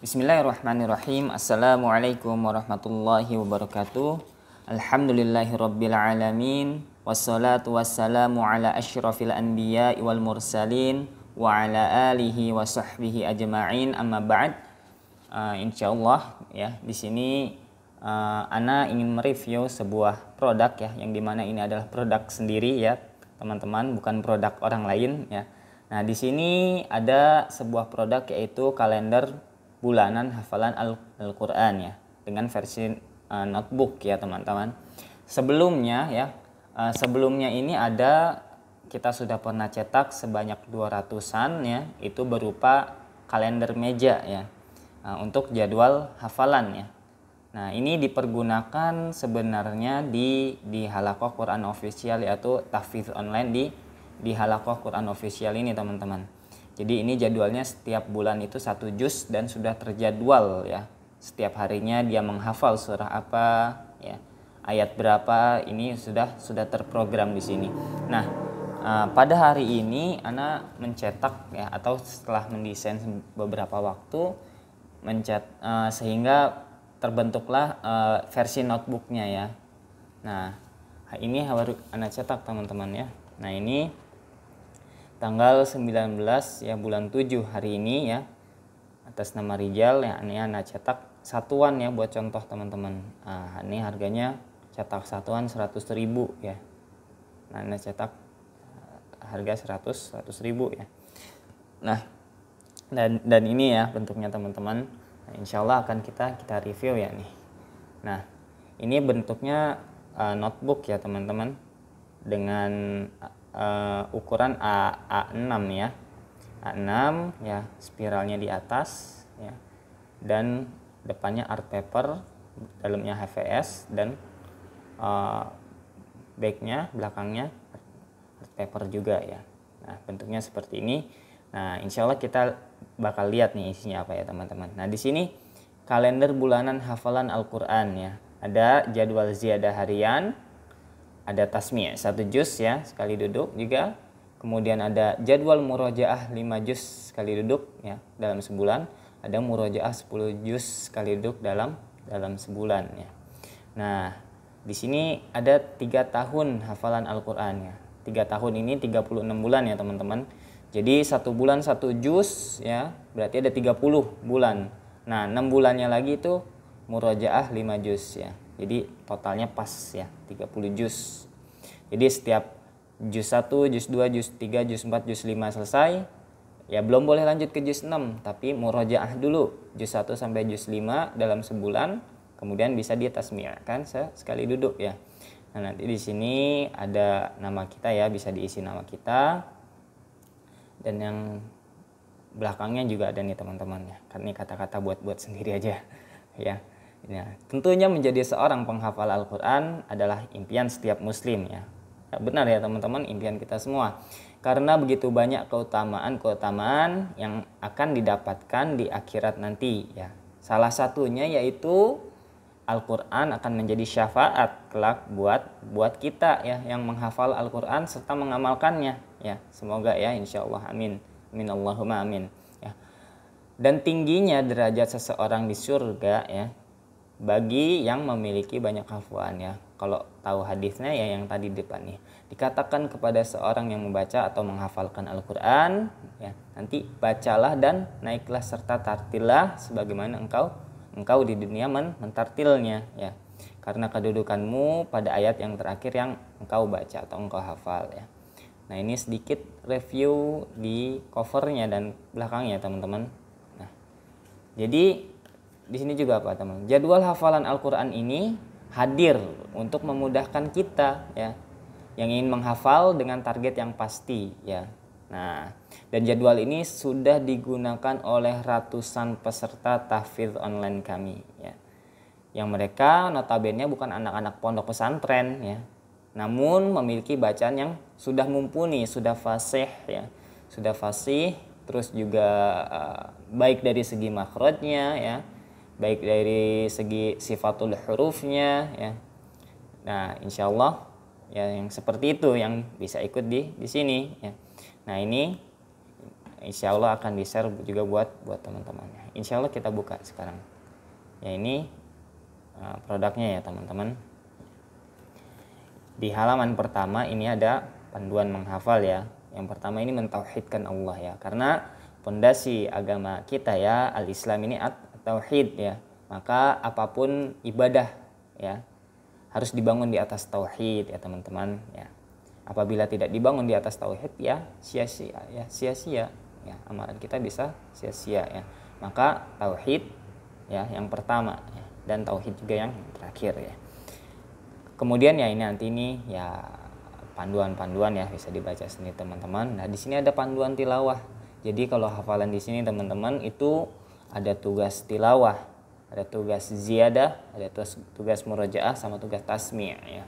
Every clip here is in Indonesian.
Bismillahirrahmanirrahim. Assalamualaikum warahmatullahi wabarakatuh. Alhamdulillahirabbil alamin. Wassalatu wassalamu ala asyrafil anbiya'i wal mursalin wa ala alihi wa sahbihi ajma'in. Amma ba'd. Insyaallah ya, di sini ana ingin mereview sebuah produk ya, yang dimana ini adalah produk sendiri ya, teman-teman, bukan produk orang lain ya. Nah, di sini ada sebuah produk yaitu kalender bulanan hafalan Al-Quran ya, dengan versi notebook ya teman-teman. Sebelumnya ini ada, kita sudah pernah cetak sebanyak 200-an ya, itu berupa kalender meja ya, untuk jadwal hafalan ya. Nah, ini dipergunakan sebenarnya di Halaqah Quran Official, yaitu tahfidz online di Halaqah Quran Official ini teman-teman. Jadi ini jadwalnya setiap bulan itu 1 juz dan sudah terjadwal ya. Setiap harinya dia menghafal surah apa ya, ayat berapa, ini sudah terprogram di sini. Nah, pada hari ini ana mencetak ya, atau setelah mendesain beberapa waktu sehingga terbentuklah versi notebooknya ya. Nah, ini baru ana cetak teman-teman ya. Nah, ini tanggal 19 ya bulan 7 hari ini ya, atas nama Rijal ya. Ini ana cetak satuan ya, buat contoh teman-teman. Nah, ini harganya cetak satuan 100.000 ya. Nah, ana cetak harga 100.000 ya. Nah, dan ini ya bentuknya teman-teman. Nah, insyaallah akan kita review ya nih. Nah, ini bentuknya notebook ya teman-teman, dengan ukuran A6 ya, A6 ya, spiralnya di atas ya, dan depannya art paper, dalamnya HVS, dan belakangnya art paper juga ya. Nah, bentuknya seperti ini. Nah, insya Allah kita bakal lihat nih isinya apa ya teman-teman. Nah, di sini kalender bulanan hafalan Al-Quran ya, ada jadwal ziyadah harian, ada tasmi' 1 juz ya, sekali duduk juga. Kemudian ada jadwal murojaah 5 juz sekali duduk ya dalam sebulan. Ada murojaah 10 juz sekali duduk dalam sebulan ya. Nah, di sini ada 3 tahun hafalan Al-Qur'an ya. 3 tahun ini 36 bulan ya teman-teman. Jadi 1 bulan 1 juz ya, berarti ada 30 bulan. Nah, 6 bulannya lagi itu murojaah 5 juz ya. Jadi totalnya pas ya, 30 juz. Jadi setiap juz 1, juz 2, juz 3, juz 4, juz 5 selesai, ya belum boleh lanjut ke juz 6, tapi murojaah dulu juz 1 sampai juz 5 dalam sebulan, kemudian bisa ditasmi'kan sekali duduk ya. Nah, nanti di sini ada nama kita ya, bisa diisi nama kita. Dan yang belakangnya juga ada nih teman-teman ya. Karena ini kata-kata buat sendiri aja ya. Ya, tentunya menjadi seorang penghafal Al-Quran adalah impian setiap muslim ya. Benar ya teman-teman, impian kita semua. Karena begitu banyak keutamaan yang akan didapatkan di akhirat nanti ya. Salah satunya yaitu Al-Quran akan menjadi syafaat kelak buat kita ya, yang menghafal Al-Quran serta mengamalkannya ya. Semoga ya, insyaallah, amin. Amin Allahumma amin ya. Dan tingginya derajat seseorang di surga ya, bagi yang memiliki banyak hafalan ya. Kalau tahu hadisnya ya, yang tadi di depan nih, dikatakan kepada seorang yang membaca atau menghafalkan Al-Quran ya, nanti bacalah dan naiklah serta tartillah sebagaimana engkau di dunia mentartilnya ya, karena kedudukanmu pada ayat yang terakhir yang engkau baca atau engkau hafal ya. Nah, ini sedikit review di covernya dan belakangnya teman-teman. Nah, jadi di sini juga apa teman? Jadwal hafalan Al-Quran ini hadir untuk memudahkan kita ya, yang ingin menghafal dengan target yang pasti ya. Nah, dan jadwal ini sudah digunakan oleh ratusan peserta tahfidz online kami ya, yang mereka notabene bukan anak-anak pondok pesantren ya, namun memiliki bacaan yang sudah mumpuni, sudah fasih ya, terus juga baik dari segi makhrajnya ya, baik dari segi sifatul hurufnya ya. Nah, insyaallah ya, yang seperti itu yang bisa ikut di sini ya. Nah, ini insya Allah akan di-share juga buat teman-teman. Insya Allah kita buka sekarang. Ya ini produknya ya teman-teman. Di halaman pertama ini ada panduan menghafal ya. Yang pertama ini mentauhidkan Allah ya. Karena pondasi agama kita ya, al-Islam ini at-tauhid ya. Maka apapun ibadah ya harus dibangun di atas tauhid ya teman-teman ya. Apabila tidak dibangun di atas tauhid ya sia-sia ya, amalan kita bisa sia-sia ya. Maka tauhid ya yang pertama ya, dan tauhid juga yang terakhir ya. Kemudian ya ini nanti ini ya panduan-panduan ya, bisa dibaca sendiri teman-teman. Nah, di sini ada panduan tilawah. Jadi kalau hafalan di sini teman-teman itu ada tugas tilawah, ada tugas ziyadah, ada tugas murojaah sama tugas tasmi' ya.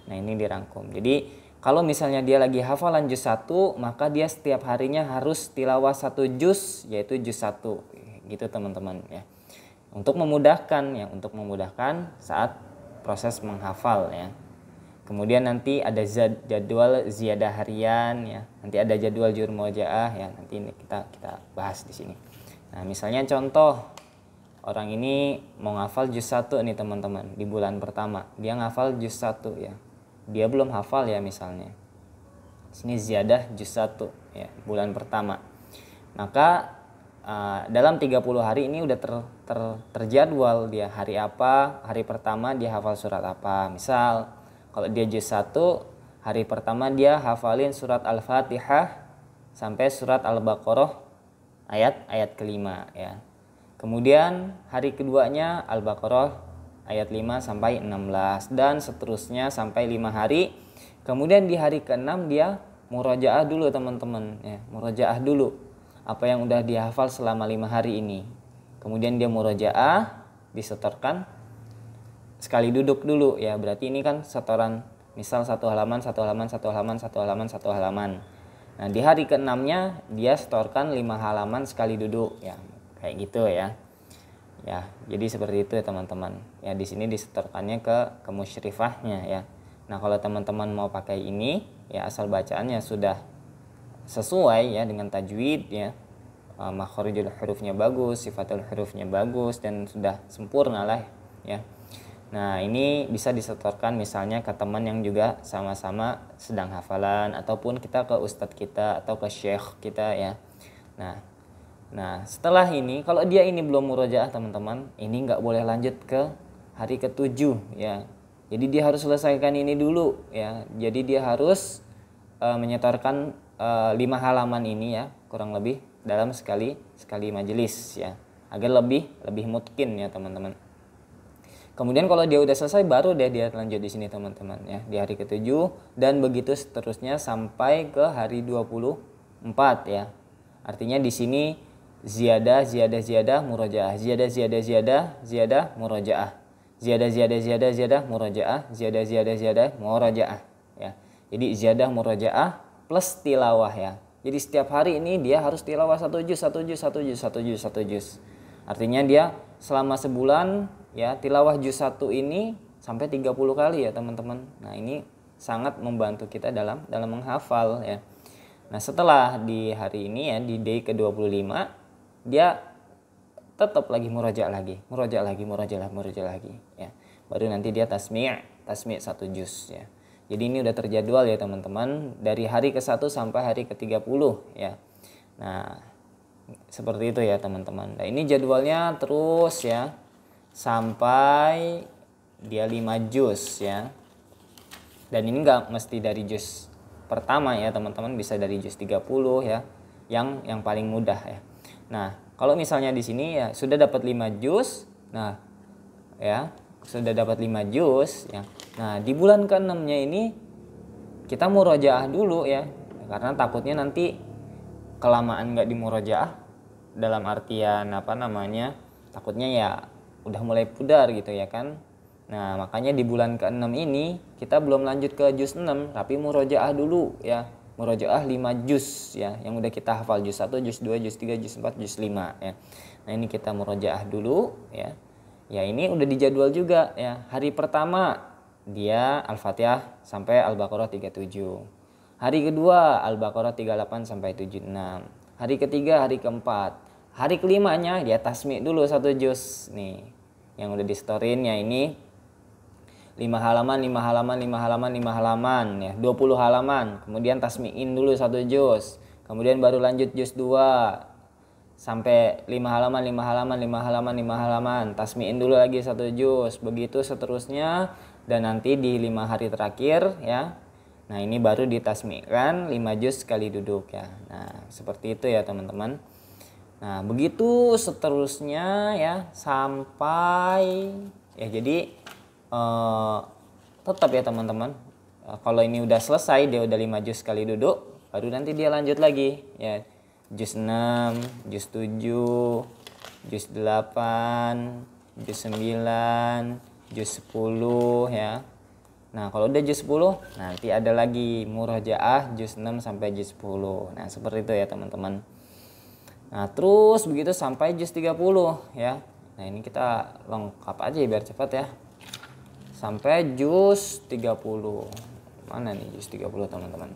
Nah, ini dirangkum. Jadi kalau misalnya dia lagi hafalan juz 1, maka dia setiap harinya harus tilawah 1 juz, yaitu juz 1 gitu teman-teman ya. Untuk memudahkan saat proses menghafal ya. Kemudian nanti ada jadwal ziyadah harian ya. Nanti ada jadwal jur murojaah ya. Nanti ini kita bahas di sini. Nah, misalnya contoh orang ini mau ngafal juz 1 nih teman-teman di bulan pertama. Dia ngafal juz 1 ya. Dia belum hafal ya misalnya. Sini ziyadah juz 1 ya, bulan pertama. Maka dalam 30 hari ini udah terjadwal dia hari apa, hari pertama dia hafal surat apa. Misal kalau dia juz 1, hari pertama dia hafalin surat Al-Fatihah sampai surat Al-Baqarah ayat kelima ya. Kemudian hari keduanya Al-Baqarah ayat 5 sampai 16 dan seterusnya sampai 5 hari. Kemudian di hari ke-6 dia murojaah dulu teman-teman ya, murojaah dulu apa yang udah dia hafal selama 5 hari ini. Kemudian dia murojaah, disetorkan sekali duduk dulu ya. Berarti ini kan setoran misal 1 halaman, 1 halaman, 1 halaman, 1 halaman, 1 halaman. Nah, di hari ke-6-nya dia setorkan 5 halaman sekali duduk ya. Kayak gitu ya. Ya, jadi seperti itu ya teman-teman. Ya, di sini disetorkannya ke musyrifahnya ya. Nah, kalau teman-teman mau pakai ini ya asal bacaannya sudah sesuai ya dengan tajwid ya. Makharijul hurufnya bagus, sifatul hurufnya bagus dan sudah sempurna lah ya. Nah, ini bisa disetorkan misalnya ke teman yang juga sama-sama sedang hafalan ataupun kita ke ustadz kita atau ke syekh kita ya. Nah, setelah ini kalau dia ini belum murojaah teman-teman, ini nggak boleh lanjut ke hari ke-7 ya. Jadi dia harus selesaikan ini dulu ya. Jadi dia harus menyetorkan 5 halaman ini ya kurang lebih dalam sekali majelis ya, agar lebih mungkin ya teman-teman. Kemudian kalau dia udah selesai baru dia lanjut di sini teman-teman ya, di hari ke-7 dan begitu seterusnya sampai ke hari 24 ya. Artinya di sini ziyadah murojaah, ziyadah murojaah, ziyadah murojaah ya. Jadi ziyadah murojaah plus tilawah ya. Jadi setiap hari ini dia harus tilawah 1 juz. Artinya dia selama sebulan ya tilawah juz 1 ini sampai 30 kali ya teman-teman. Nah, ini sangat membantu kita dalam menghafal ya. Nah, setelah di hari ini ya di day ke-25 dia tetap lagi murojaah lagi ya. Baru nanti dia tasmi' 1 juz ya. Jadi ini udah terjadwal ya teman-teman dari hari ke-1 sampai hari ke-30 ya. Nah, seperti itu ya teman-teman. Nah, ini jadwalnya terus ya sampai dia 5 juz ya. Dan ini enggak mesti dari juz pertama ya teman-teman, bisa dari juz 30 ya. Yang paling mudah ya. Nah, kalau misalnya di sini ya sudah dapat 5 juz. Nah, ya sudah dapat 5 juz ya. Nah, di bulan ke-6-nya ini kita murojaah dulu ya. Karena takutnya nanti kelamaan enggak dimurojaah, dalam artian takutnya ya udah mulai pudar gitu ya kan. Nah, makanya di bulan ke-6 ini kita belum lanjut ke juz 6 tapi murojaah dulu ya. Murojaah 5 juz ya yang udah kita hafal, juz 1, juz 2, juz 3, juz 4, juz 5 ya. Nah, ini kita murojaah dulu ya. Ya, ini udah dijadwal juga ya. Hari pertama dia Al-Fatihah sampai Al-Baqarah 37. Hari kedua Al-Baqarah 38 sampai 76. hari ketiga, hari keempat. Hari kelimanya dia tasmi dulu 1 juz nih. Yang udah di storin ya ini 5 halaman, 5 halaman, 5 halaman, 5 halaman ya, 20 halaman. Kemudian tasmiin dulu 1 juz. Kemudian baru lanjut juz 2 sampai 5 halaman, 5 halaman, 5 halaman, 5 halaman. Tasmiin dulu lagi 1 juz. Begitu seterusnya dan nanti di 5 hari terakhir ya. Nah, ini baru ditasmikan 5 juz sekali duduk ya. Nah, seperti itu ya teman-teman. Nah, begitu seterusnya ya sampai ya, jadi tetap ya teman-teman, kalau ini udah selesai, dia udah 5 juz sekali duduk, baru nanti dia lanjut lagi ya, juz 6, juz 7, juz 8, juz 9, juz 10 ya. Nah, kalau udah juz 10 nanti ada lagi murojaah juz 6 sampai juz 10. Nah, seperti itu ya teman-teman. Nah, terus begitu sampai juz 30 ya. Nah, ini kita lengkap aja biar cepat ya. Sampai juz 30. Mana nih juz 30 teman-teman?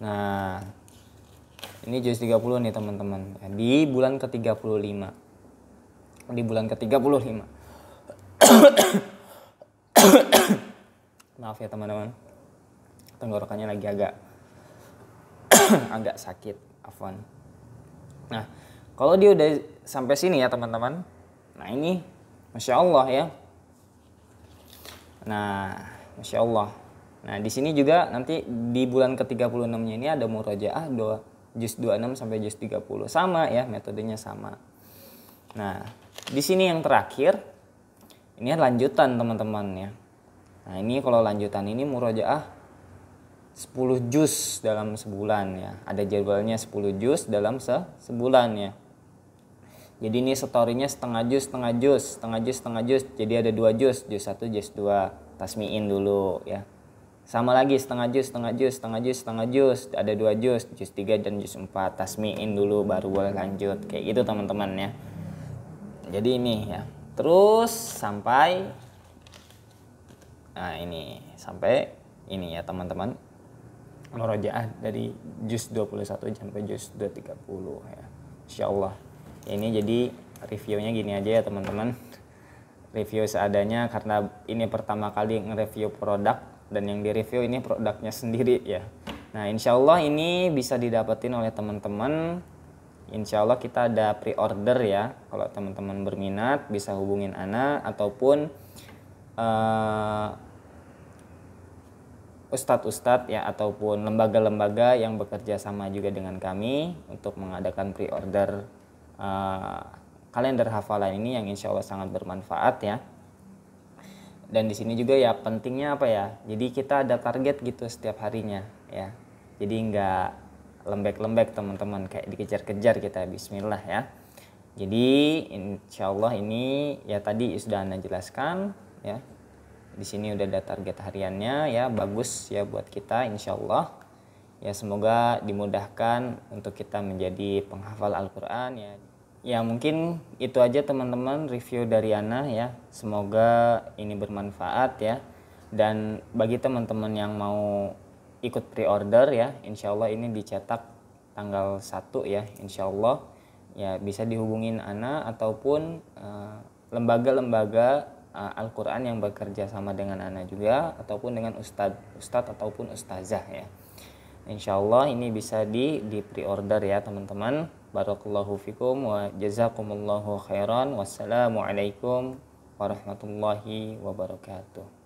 Nah, ini juz 30 nih teman-teman. Di bulan ke-35. Di bulan ke-35. Maaf ya teman-teman. Tenggorokannya lagi agak sakit, afwan. Nah, kalau dia udah sampai sini ya teman-teman. Nah, ini Masya Allah ya. Nah, Masya Allah. Nah, di sini juga nanti di bulan ke-36-nya ini ada murojaah juz 26 sampai juz 30. Sama ya, metodenya sama. Nah, di sini yang terakhir ini lanjutan teman-teman ya. Nah, ini kalau lanjutan ini murojaah 10 juz dalam sebulan ya. Ada jadwalnya 10 juz dalam sebulan ya. Jadi ini storynya setengah juz. Jadi ada 2 juz, juz 1, juz 2. Tasmiin dulu ya. Sama lagi setengah juz. Ada 2 juz, juz 3 dan juz 4. Tasmiin dulu baru boleh lanjut. Kayak gitu teman-teman ya. Jadi ini ya. Terus sampai ini sampai ini ya teman-teman. Murojaah dari juz 21 sampai juz 230 ya. Insyaallah. Ini jadi reviewnya gini aja ya teman-teman. Review seadanya karena ini pertama kali nge-review produk dan yang di-review ini produknya sendiri ya. Nah, insyaallah ini bisa didapetin oleh teman-teman. Insyaallah kita ada pre-order ya. Kalau teman-teman berminat bisa hubungin Ana ataupun ustadz-ustadz ya ataupun lembaga-lembaga yang bekerja sama juga dengan kami untuk mengadakan pre-order kalender hafalan ini yang insya Allah sangat bermanfaat ya. Dan di sini juga ya pentingnya apa ya? Jadi kita ada target gitu setiap harinya ya. Jadi nggak lembek-lembek teman-teman kayak dikejar-kejar kita. Bismillah ya. Jadi insya Allah ini ya tadi sudah Anda jelaskan ya. Di sini udah ada target hariannya ya, bagus ya buat kita insya Allah. Ya semoga dimudahkan untuk kita menjadi penghafal Al-Quran ya. Ya mungkin itu aja teman-teman review dari Ana ya. Semoga ini bermanfaat ya. Dan bagi teman-teman yang mau ikut pre-order ya, insya Allah ini dicetak tanggal 1 ya insya Allah. Ya bisa dihubungin Ana ataupun lembaga-lembaga Al-Quran yang bekerja sama dengan Ana juga ataupun dengan ustadz ataupun ustazah ya. Insyaallah ini bisa di pre-order ya teman-teman. Barakallahu fikum wa jazakumullahu khairan. Wassalamualaikum warahmatullahi wabarakatuh.